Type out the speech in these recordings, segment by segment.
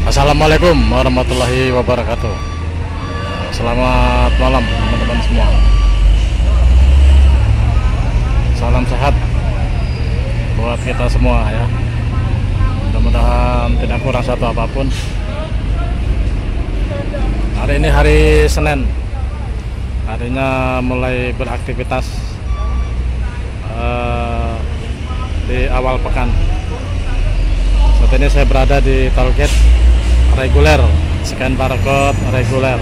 Assalamualaikum warahmatullahi wabarakatuh. Selamat malam teman-teman semua. Salam sehat buat kita semua ya. Mudah-mudahan tidak kurang satu apapun. Hari ini hari Senin. Harinya mulai beraktivitas di awal pekan. Saat ini saya berada di tollgate reguler, scan barcode reguler.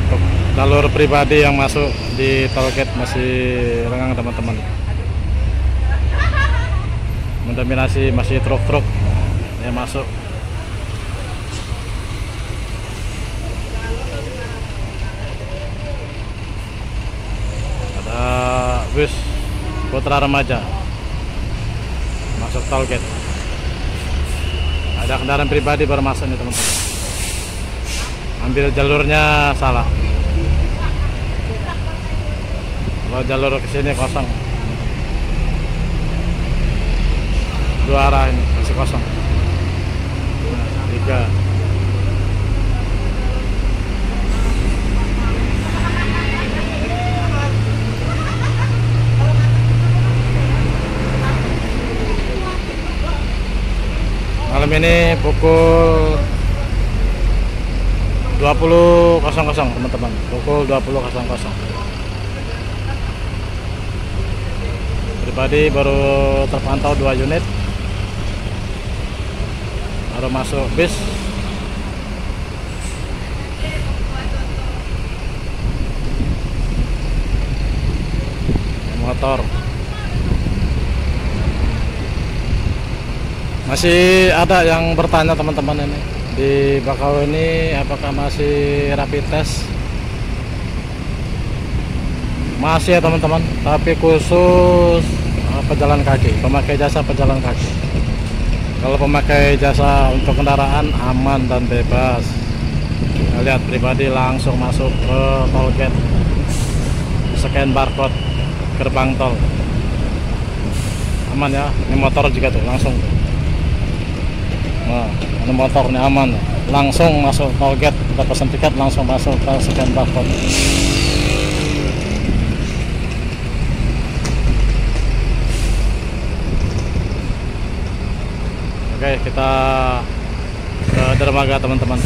Untuk jalur pribadi yang masuk di tollgate masih lengang teman-teman. Mendominasi masih truk-truk yang masuk. Ada bus putra remaja masuk tollgate. Ada kendaraan pribadi baru masuk nih teman-teman. Ambil jalurnya salah. Kalau jalur ke sini kosong. Dua arah ini masih kosong. Tiga. Malam ini pukul 20.00 teman-teman, pukul 20.00. Pribadi baru terpantau 2 unit, baru masuk bis. Motor masih ada yang bertanya teman-teman ini di Bakau ini apakah masih rapid test. Masih ya teman-teman, tapi khusus pejalan kaki, pemakai jasa pejalan kaki. Kalau pemakai jasa untuk kendaraan aman dan bebas. Kita lihat pribadi langsung masuk ke tollgate, scan barcode gerbang tol, aman ya. Ini motor juga tuh langsung. Nah, ini motornya aman, langsung masuk tollgate, udah pesan tiket langsung masuk ke scan barcode. Oke, kita ke dermaga teman-teman.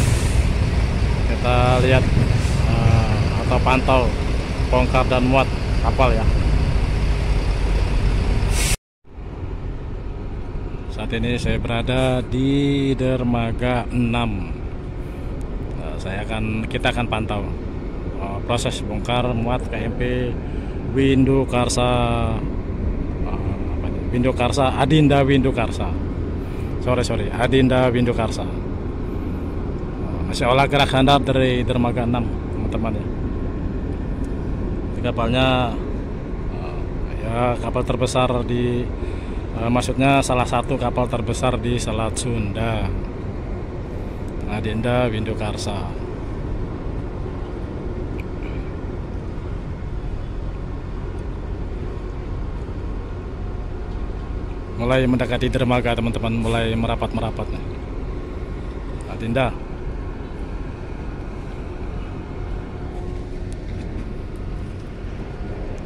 Kita lihat atau pantau bongkar dan muat kapal ya. Saat ini saya berada di dermaga 6. Kita akan pantau proses bongkar muat KMP Windu Karsa, Adinda Windu Karsa. Adinda Windu Karsa. Masih olah gerak handap dari dermaga 6 teman-teman ya. Kapalnya ya kapal terbesar di maksudnya salah satu kapal terbesar di Selat Sunda, Adinda Windu Karsa. Mulai mendekati dermaga teman-teman, mulai merapat nih. Adinda.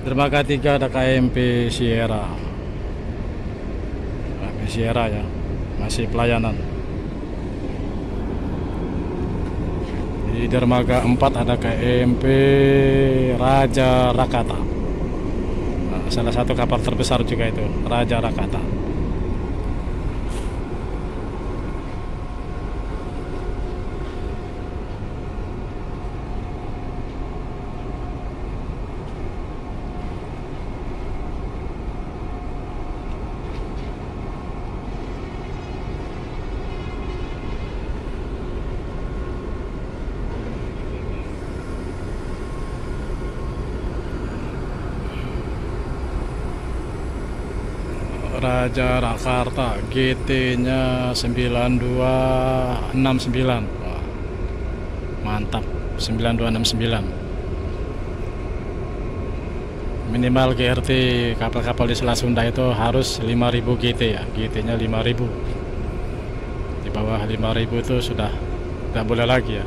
Dermaga 3 ada KMP Sierra. Sierra ya, masih pelayanan. Di dermaga 4 ada KMP Raja Rakata. Salah satu kapal terbesar juga itu, Raja Rakata. Raja Rakarta, GT-nya 9269. Wah, mantap, 9269. Minimal GRT kapal-kapal di Selat Sunda itu harus 5000 GT ya, GT-nya 5000. bawah 5.000 itu sudah tidak boleh lagi ya.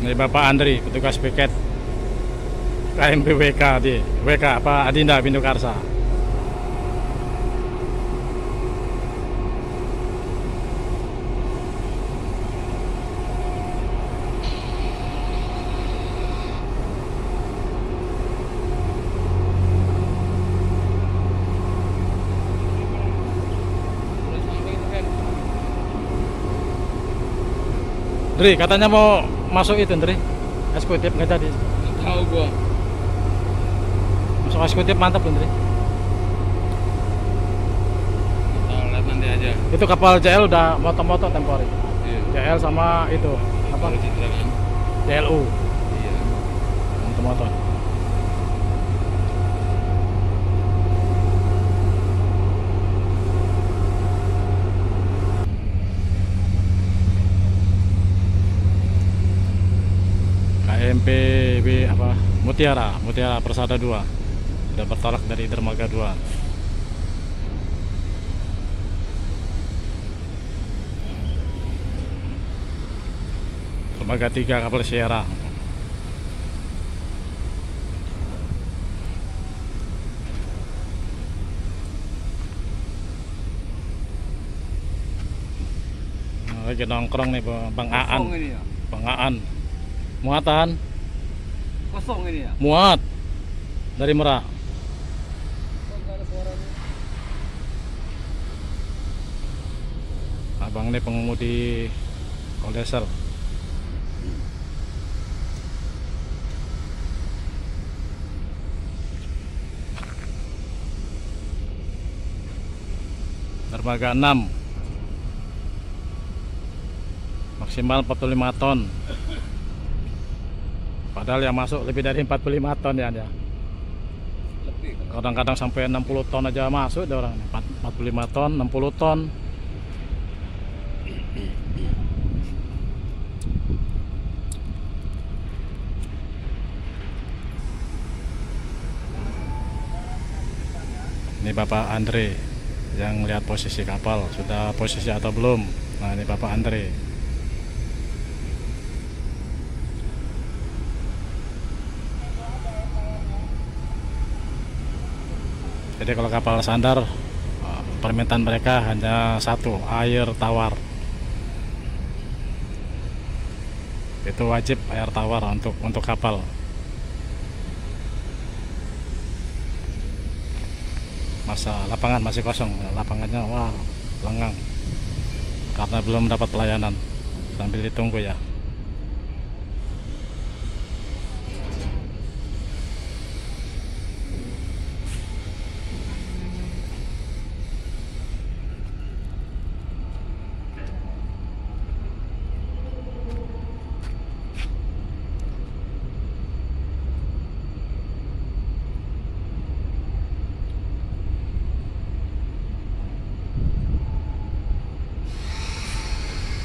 Ini Bapak Andri, petugas piket KMP WK di WK apa Adinda Binokarsa. Dri, katanya mau masuk itu, Dri. Eksekutif nggak jadi. Nggak tahu gua. Masuk eksekutif mantap, Dri. Tahu, lihat nanti aja. Itu kapal JL udah moto-moto tempori. Iya. JL sama itu apa? Kalau Citra kan. JLU Iya. moto-moto. KMP apa Mutiara Persada 2 sudah bertolak dari dermaga 2. Dermaga 3 kapal Sierra. Nah, lagi nongkrong nih Bang Aan. Kosong ini ya. Bang Aan. Muatan, Kosong ini ya. muat dari Merak. Abang ini pengemudi Koldeser. Dermaga 6 maksimal 45 ton. Padahal yang masuk lebih dari 45 ton ya. Lebih. Kadang-kadang sampai 60 ton aja masuk ada orang. 45 ton, 60 ton. Ini Bapak Andre yang lihat posisi kapal, sudah posisi atau belum. Nah, ini Bapak Andre. Jadi kalau kapal sandar permintaan mereka hanya satu, air tawar. Itu wajib air tawar untuk kapal. Masa lapangan masih kosong, lapangannya wah lengang karena belum dapat pelayanan. Sambil ditunggu ya.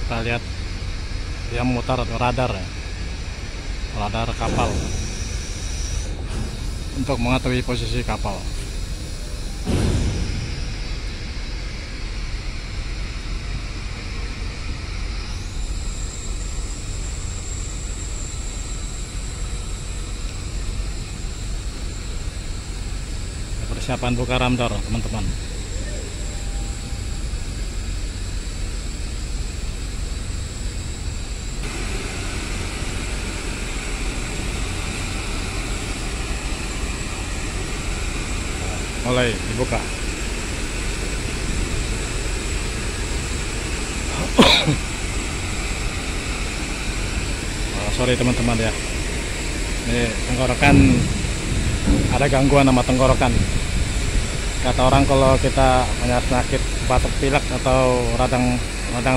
Kita lihat dia memutar radar ya, radar kapal untuk mengetahui posisi kapal. Persiapan buka ramdor teman-teman. Mulai dibuka. Sorry teman-teman ya, ini tenggorokan ada gangguan sama tenggorokan. Kata orang kalau kita punya penyakit batuk pilek atau radang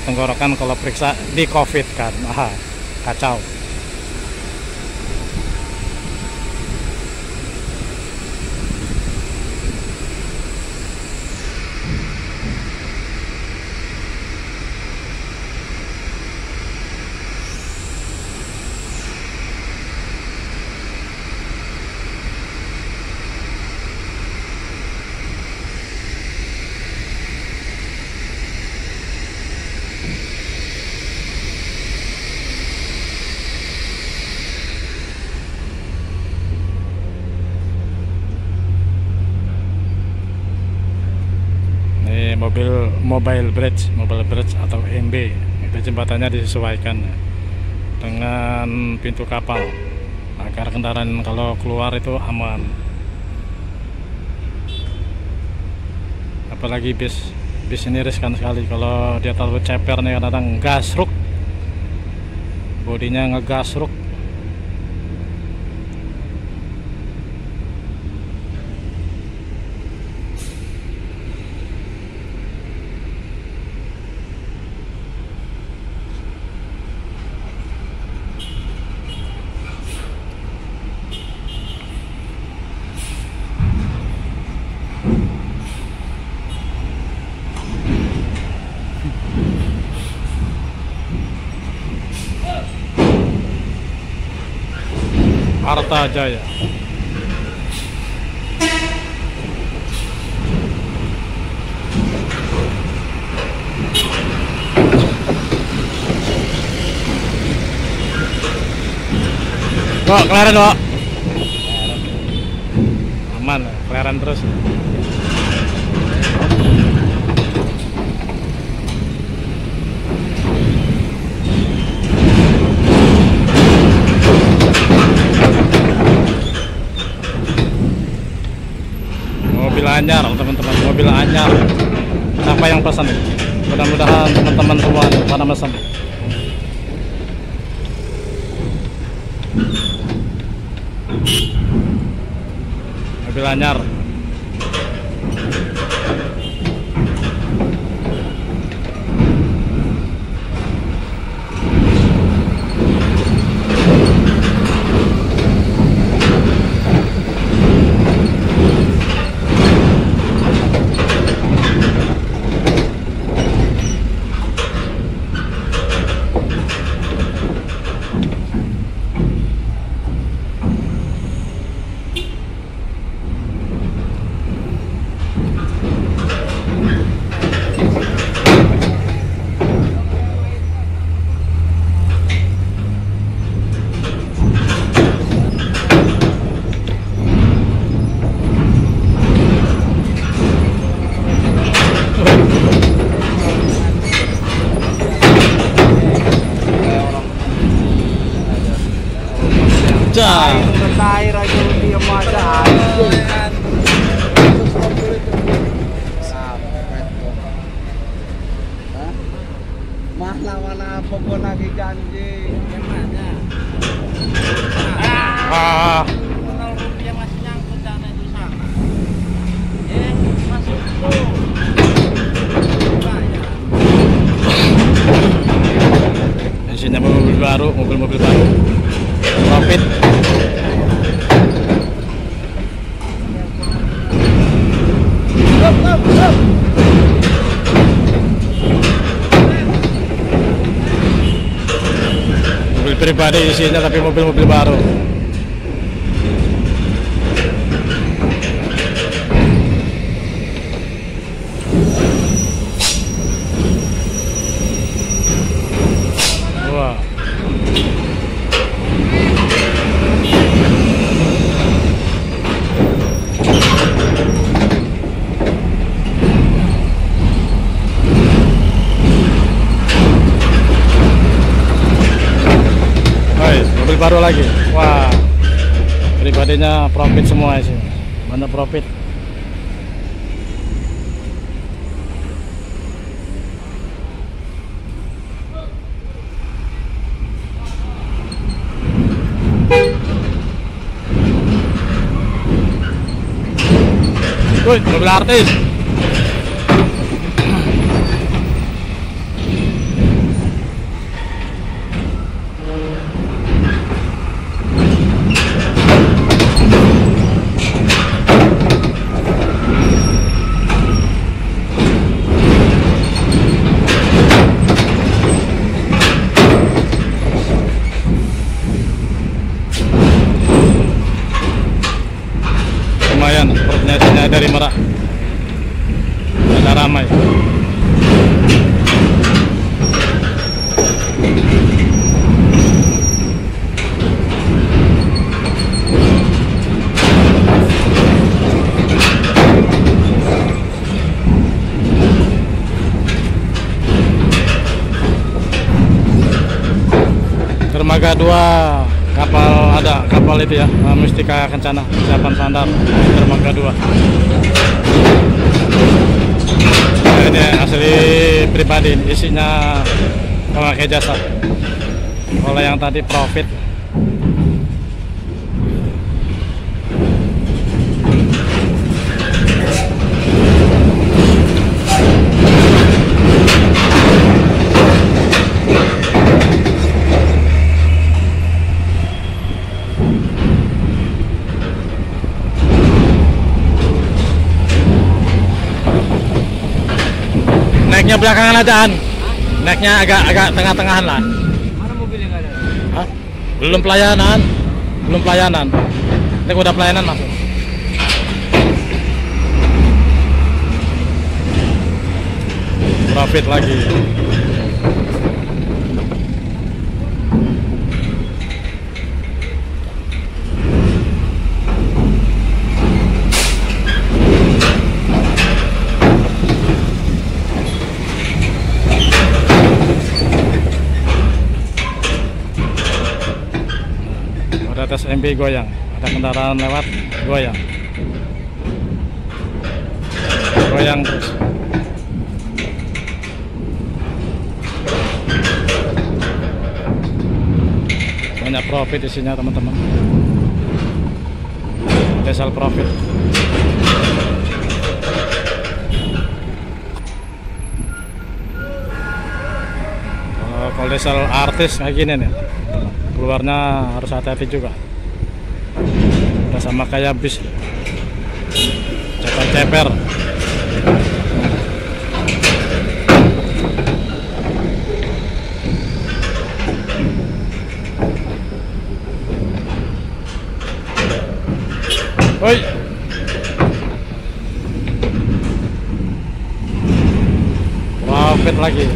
tenggorokan, kalau periksa di COVID kan, kacau. Mobile bridge atau MB, itu jembatannya disesuaikan dengan pintu kapal agar kendaraan kalau keluar itu aman. Apalagi bis ini riskan sekali, kalau dia terlalu ceper nih kadang gasruk, bodinya ngegasruk. Arta Jaya. Kok kelaran kok? Aman, kelaran terus. Mobil anyar teman-teman, mobil anyar. Siapa yang pesan? Mudah-mudahan teman-teman semua pada pesan. Mobil anyar. Air aja dia ada mana apa pun lagi janji rupiah masih nyangkut dana itu sana masuk tuh isinya mobil baru, mobil-mobil baru profit. Mobil pribadi isinya tapi mobil-mobil baru. Wah. Mobil baru lagi. Wah, pribadinya profit semua sih, banyak profit. Woi, mobil artis. Lumayan, sepertinya dari Merak. Ada ramai. Dermaga 2 kapal itu ya, Mustika Kencana, persiapan sandar dermaga 2. Nah, ini asli pribadi, isinya pemakai jasa. Kalau yang tadi profit. Naiknya belakangan ajaan. Naiknya agak tengah-tengahan lah. Mana mobilnya nggak ada? Hah? Belum pelayanan. Ini udah pelayanan masuk. Profit lagi. Ada tes MB goyang, ada kendaraan lewat goyang terus. Banyak profit isinya teman-teman, diesel profit. Kalau diesel artis kayak gini nih, keluarnya harus hati-hati juga. Udah sama kayak bis, ceper-ceper. Woi, profit lagi.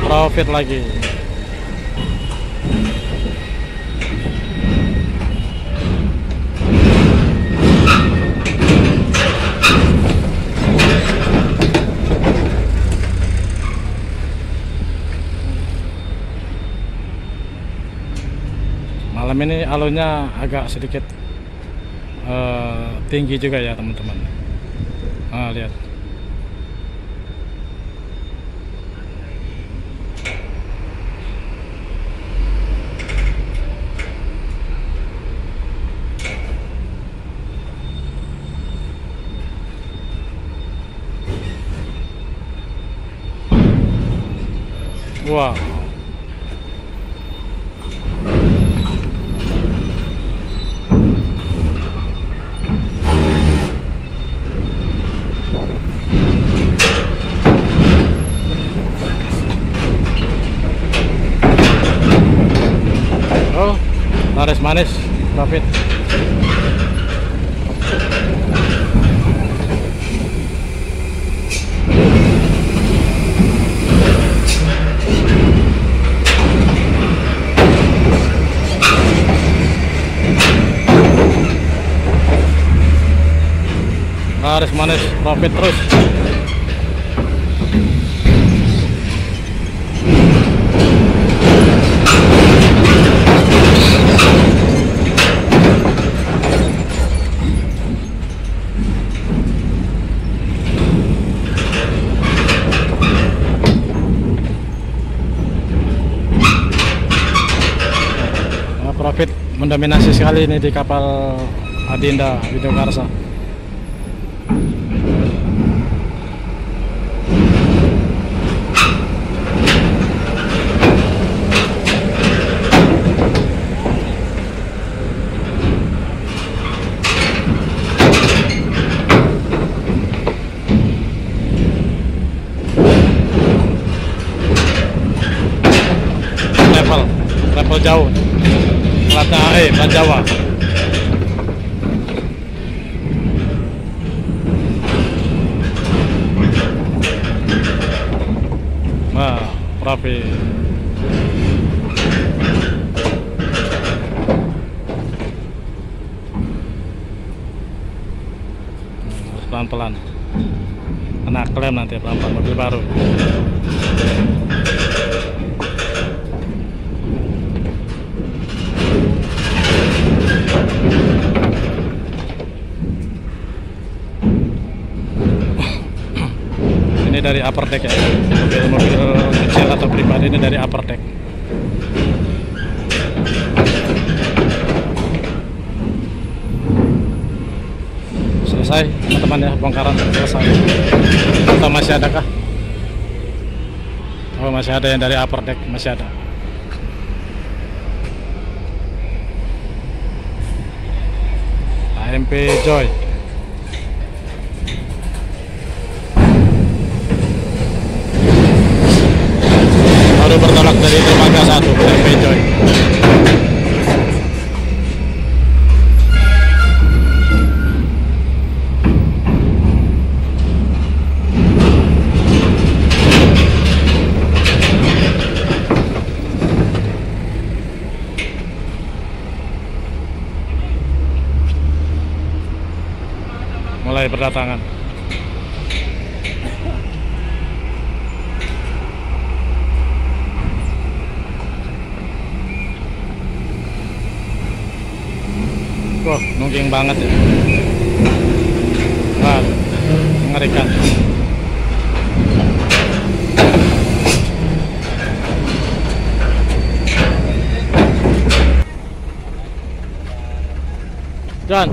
Profit lagi. Malam ini alurnya agak sedikit tinggi juga ya teman-teman. Lihat. Wow. Oh, laris manis, profit. laris manis profit terus. Profit mendominasi sekali ini di kapal Adinda Widokarsa. Level jauh. Plat Jawa. Nah, rapi. Harus pelan-pelan. Kena klem nanti pelan-pelan mobil baru. Ini dari upper deck ya, mobil kecil atau pribadi ini dari upper deck. Selesai teman-teman ya, bongkaran selesai. Atau masih ada kah? Oh, masih ada yang dari upper deck, masih ada. AMP Joy. Baru bertolak dari dermaga 1 AMP Joy. Mulai berdatangan. Wah, nungging banget ya. Wah, mengerikan. John.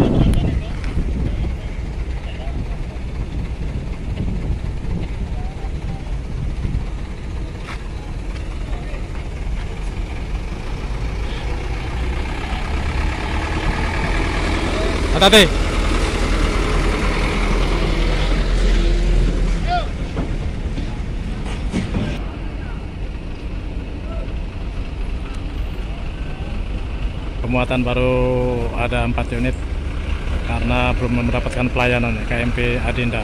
Hati-hati. Pemuatan baru ada 4 unit karena belum mendapatkan pelayanan KMP Adinda.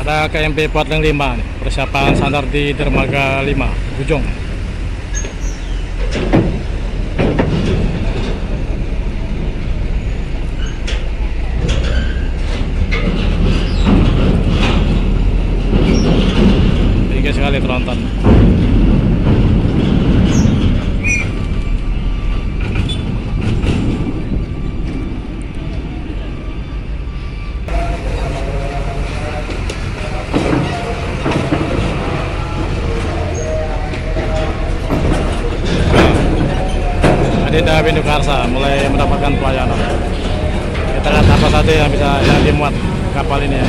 Ada KMP Potling 5 nih, persiapan sandar di dermaga 5 Ujung. Tinggi sekali tronton. Adinda Widokarsa mulai mendapatkan pelayanan. Kita lihat apa saja yang bisa dimuat kapal ini ya.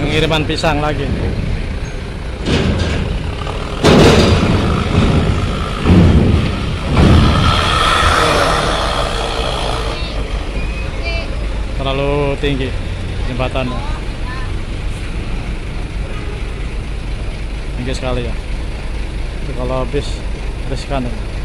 Pengiriman pisang lagi. terlalu tinggi jembatannya, tinggi sekali ya. Itu kalau bis riskan ini.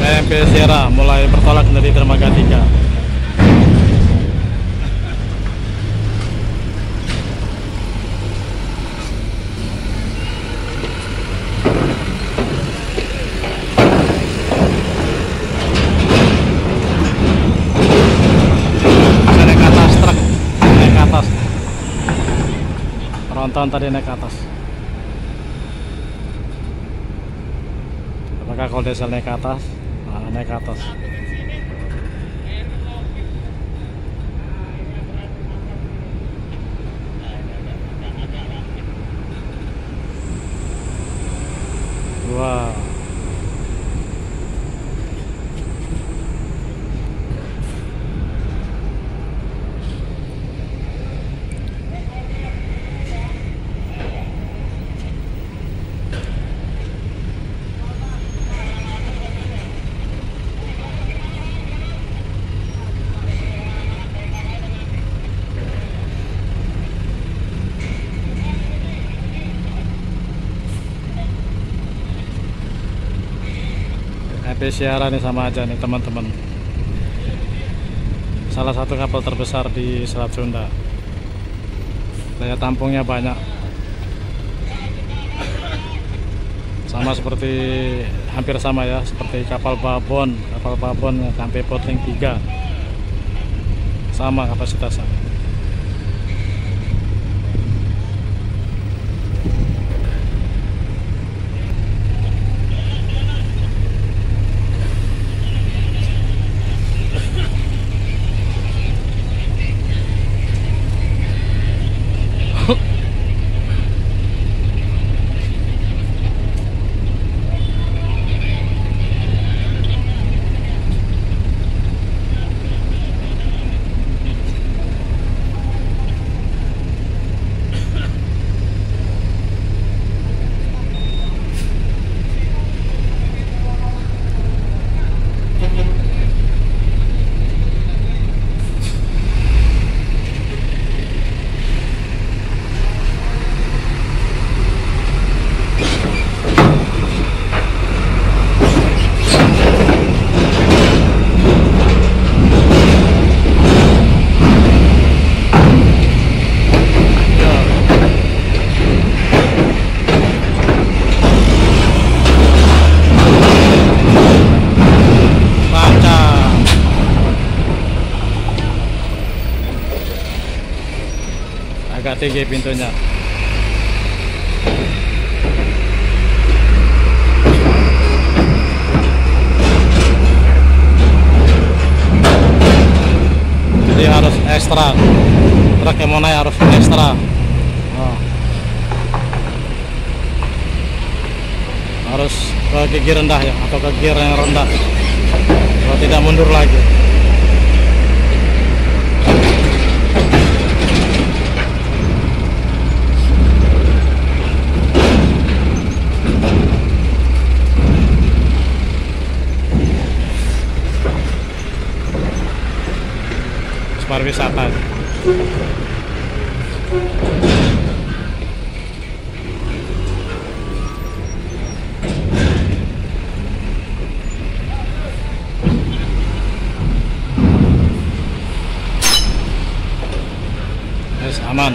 PMP Sierra mulai bertolak dari dermaga 3. Naik ke atas truk, naik ke atas. Penonton tadi naik ke atas. Apakah kalau diesel naik ke atas? Nah, naik ke atas. Wow. PMP Sierra ini sama aja nih teman-teman. Salah satu kapal terbesar di Selat Sunda. Daya tampungnya banyak. Sama seperti, hampir sama ya, seperti kapal babon sampai potling 3. Sama kapasitasnya. Agak tinggi pintunya. Jadi harus ekstra. Truk yang mau naik harus ekstra. Oh. Harus ke gigi rendah ya, atau ke gear yang rendah. Kalau tidak mundur lagi. Pariwisata. Yes, aman.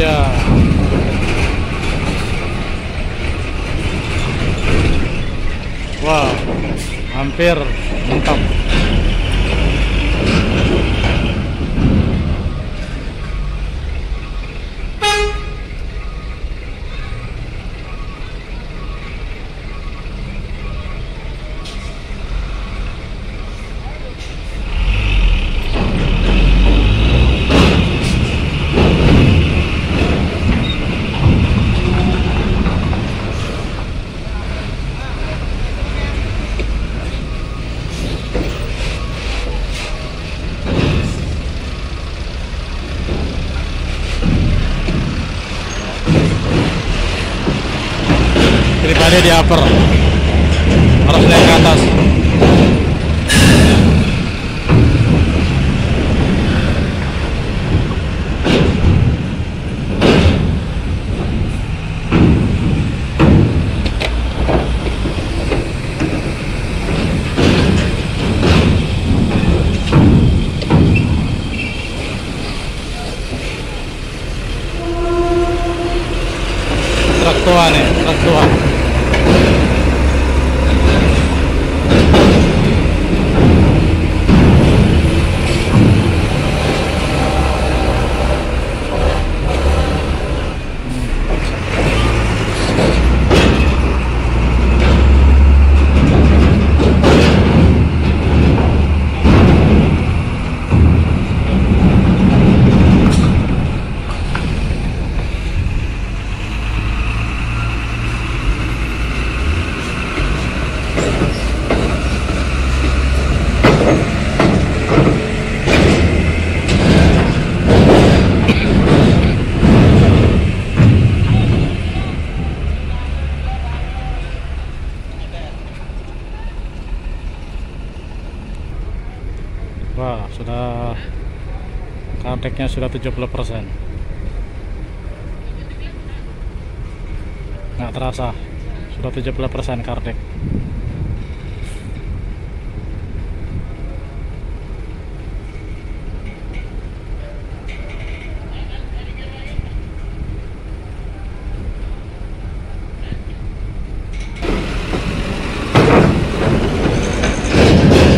dia. Wah, hampir mentok. Pribadi di upper, harus naik ke atas. Truk tua nih, truk tua. Wah, sudah kardeknya sudah 70%. Nggak terasa, sudah 70% kardek.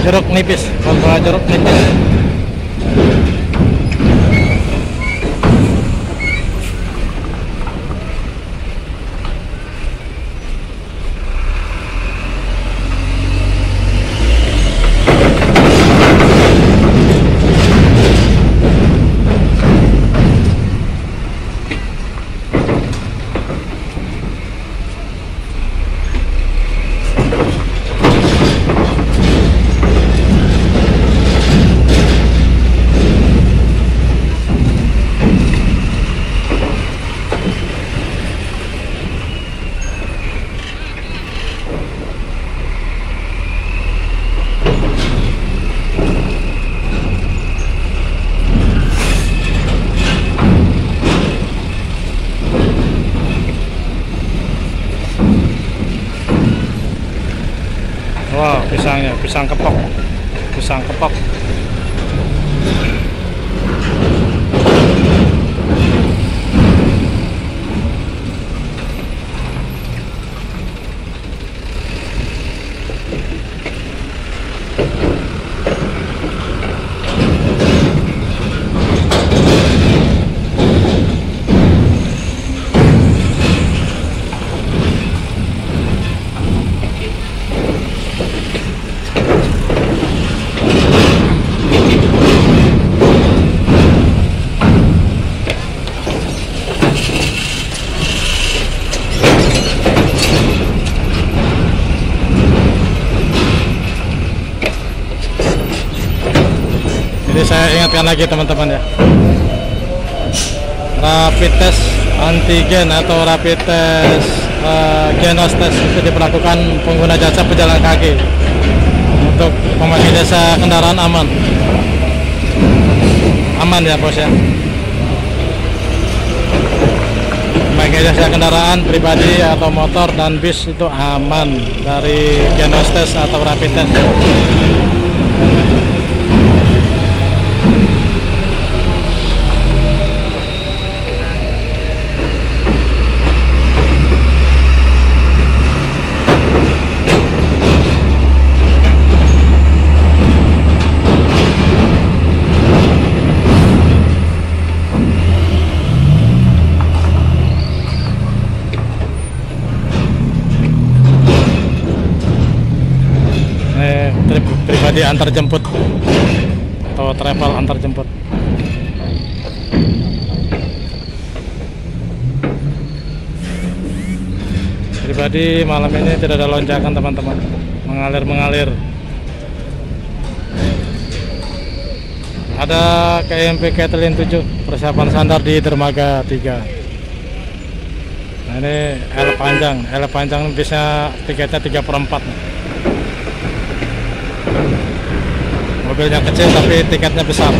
Jeruk nipis, kontrol jeruk nipis. Wah, pisangnya, pisang kepok, pisang kepok. Jadi saya ingatkan lagi teman-teman ya, rapid test antigen atau rapid test genos test itu diperlakukan pengguna jasa pejalan kaki. Untuk pemakai jasa kendaraan aman ya bos ya. Pemakai jasa kendaraan pribadi atau motor dan bis itu aman dari genos test atau rapid test. pribadi antar jemput atau travel antar jemput. Pribadi malam ini tidak ada lonjakan teman-teman, mengalir. Ada KMP Kathleen 7 persiapan sandar di dermaga 3. Nah, ini L panjang bisa tiketnya 3/4. Mobilnya kecil tapi tiketnya besar.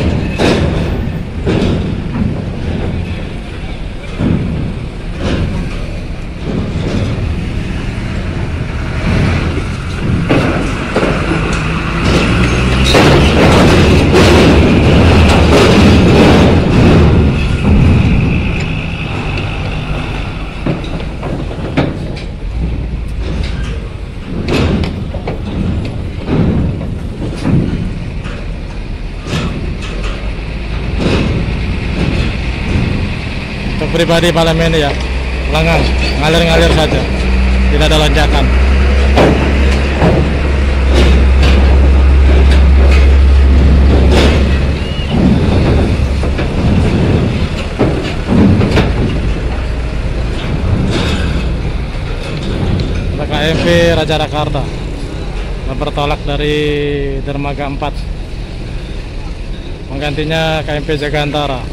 Pribadi malam ini ya lengang, ngalir saja, tidak ada lonjakan. KMP Raja Jakarta bertolak dari dermaga 4, menggantinya KMP Jagantara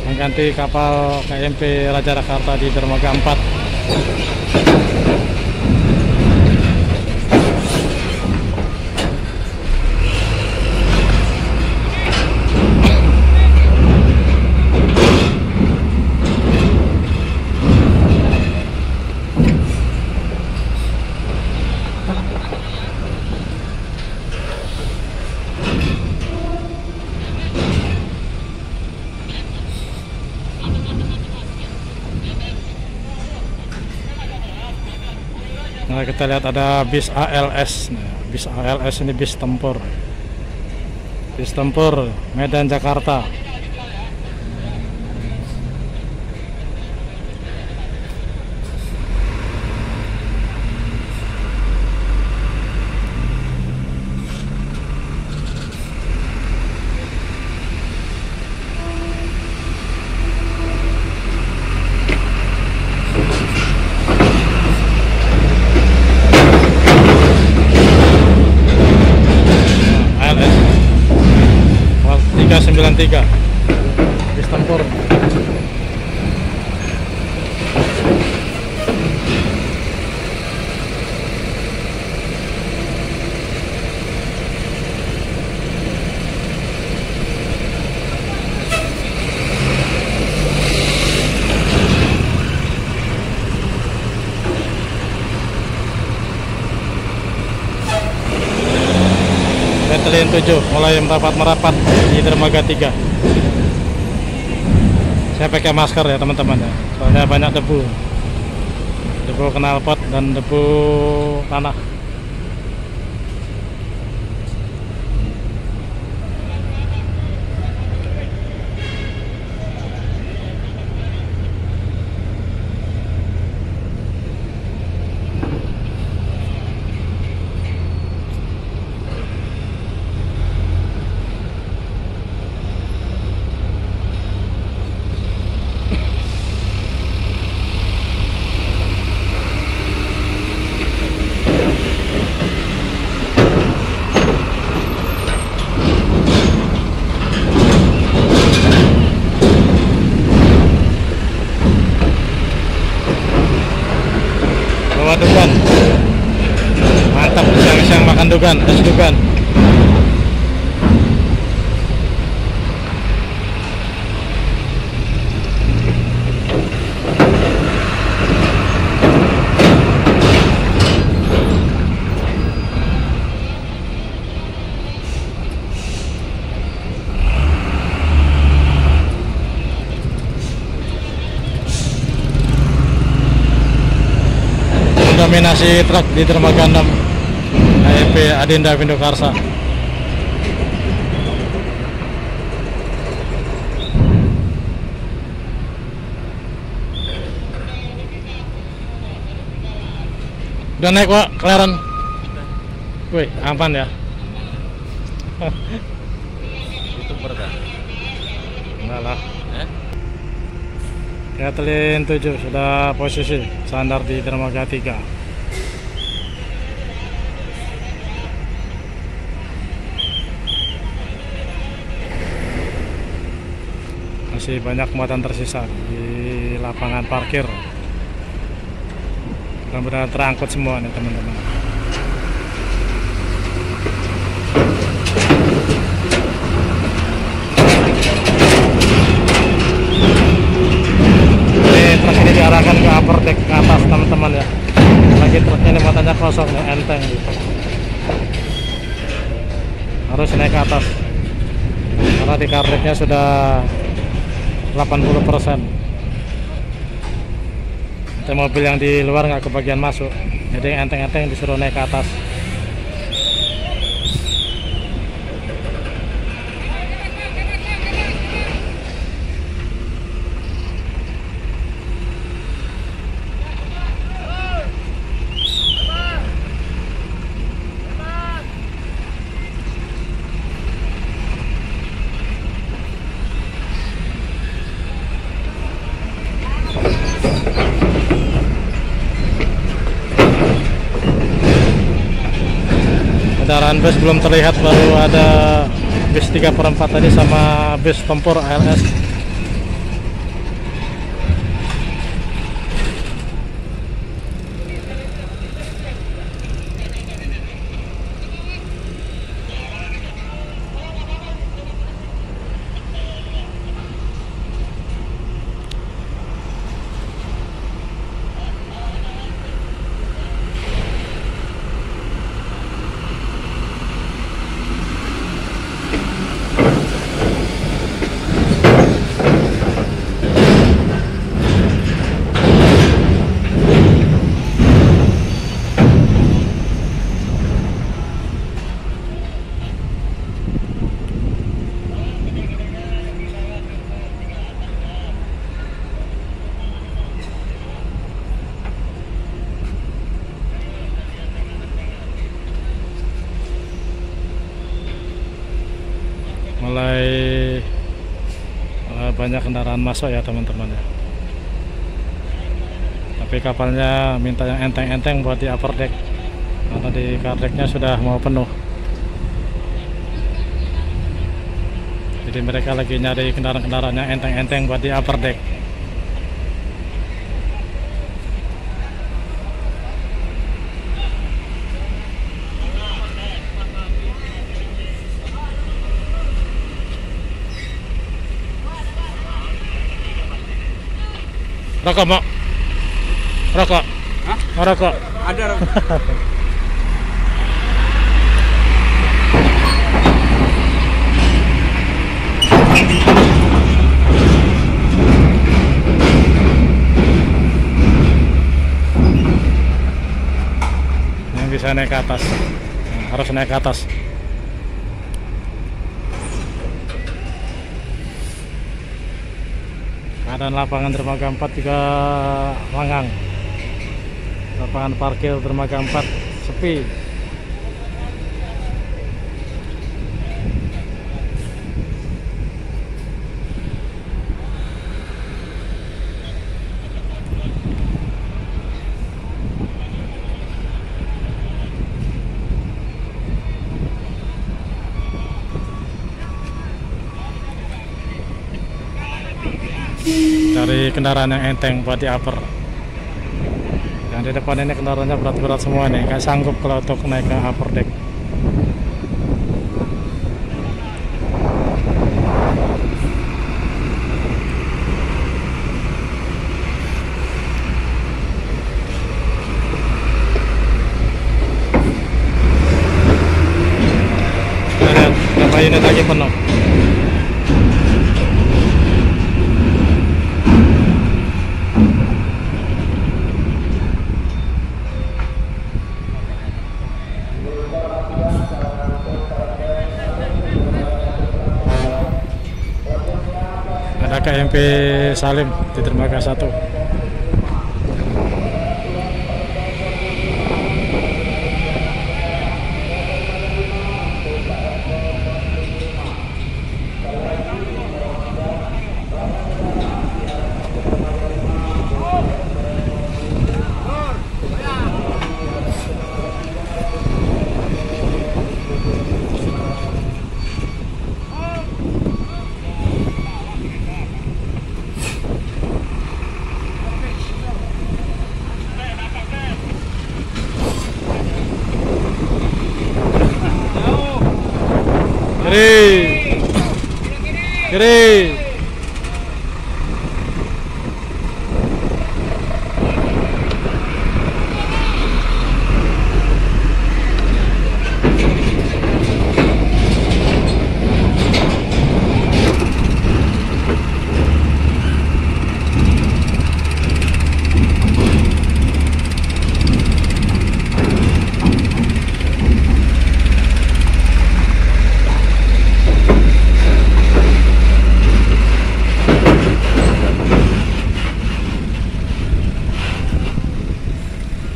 mengganti kapal KMP Raja Jakarta di dermaga 4. Nah, kita lihat ada bis ALS. Nah, bis ALS ini bis tempur. Bis tempur Medan Jakarta. ALS 393 bis tempur. Kathleen 7 mulai merapat di dermaga 3. Saya pakai masker ya teman-teman ya, soalnya banyak debu knalpot dan debu tanah. Dugan, mantap siang-siang makan dugan, es dugan. Dominasi truk di dermaga 6 KMP Adinda Vindokarsa. Udah naik Pak, kelaran. Wih, aman ya. YouTuber kan? Enggak lah. Eh? Kathleen 7 sudah posisi sandar di dermaga 3. Masih banyak muatan tersisa di lapangan parkir. Mudah-mudahan terangkut semua nih teman-teman. Truk ini diarahkan ke upper deck ke atas teman-teman ya. Lagi truknya ini muatannya kosong nih, enteng gitu. Harus naik ke atas karena di car decknya sudah 80%. Itu mobil yang di luar nggak kebagian masuk, jadi yang enteng-enteng disuruh naik ke atas. Kendaraan bus belum terlihat, baru ada bus 3/4 tadi sama bus tempur ALS. Mulai banyak kendaraan masuk ya teman-teman ya. Tapi kapalnya minta yang enteng-enteng buat di upper deck karena di car decknya sudah mau penuh. Jadi mereka lagi nyari kendaraan-kendaraan yang enteng-enteng buat di upper deck. Rokok mau? Rokok? Hah? Mau rokok? Ada. Yang bisa naik ke atas. Nah, harus naik ke atas. Keadaan lapangan dermaga 4 juga lengang. Lapangan parkir dermaga 4 sepi. Cari kendaraan yang enteng buat di upper. Yang di depan ini kendaraannya berat-berat semua nih, nggak sanggup kalau untuk naik ke upper deck. Lihat, berapa unit lagi penuh. Ada KMP Salim di dermaga 1.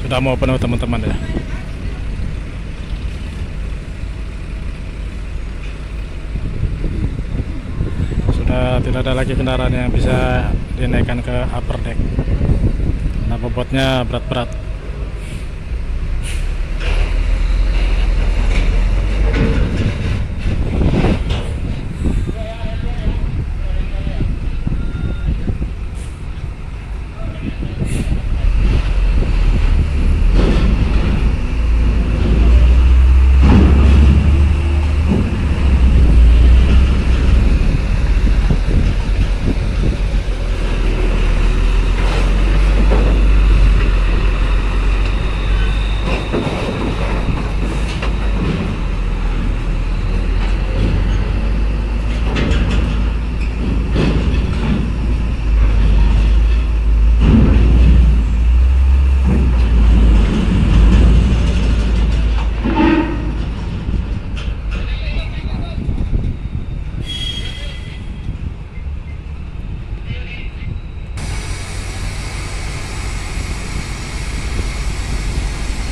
sudah mau penuh teman-teman ya. Sudah tidak ada lagi kendaraan yang bisa dinaikkan ke upper deck karena bobotnya berat-berat.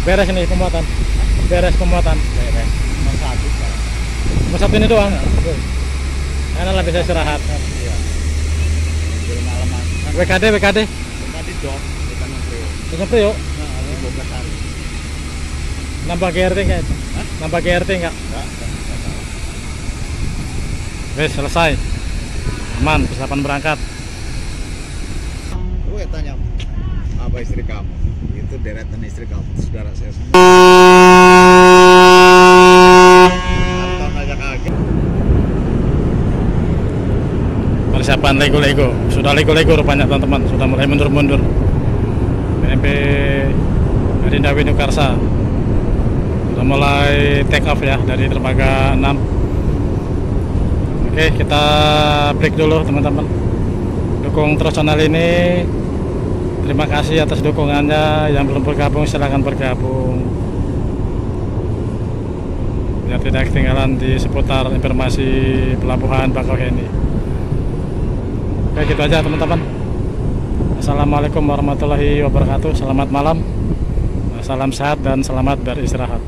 Beres nih pemuatan. Beres pemuatan. Beres. Cuma satu sekarang. Cuma satu ini doang. Enak lah bisa istirahat. Iya. Belum malaman. WKD WKD. Tadi dok, kita nongkrong. Terus Priyo. Nah, ada 12 hari. Nambah GRT enggak? Nambah GRT enggak? Enggak tahu. Wes selesai. Aman, persiapan berangkat. Lu ya tanya apa istri kamu? Itu deretan istri kamu, saudara saya semua. Nonton aja kaget. Persiapan Lego-Lego. Sudah Lego-Lego rupanya teman-teman. Sudah mulai mundur-mundur. BMP Adinda Winukarsa sudah mulai take off ya dari dermaga 6. Oke, kita break dulu teman-teman. Dukung terus channel ini. Terima kasih atas dukungannya. Yang belum bergabung silahkan bergabung biar tidak ketinggalan di seputar informasi pelabuhan Bakauheni. Oke, gitu aja teman-teman. Assalamualaikum warahmatullahi wabarakatuh. Selamat malam, salam sehat dan selamat beristirahat.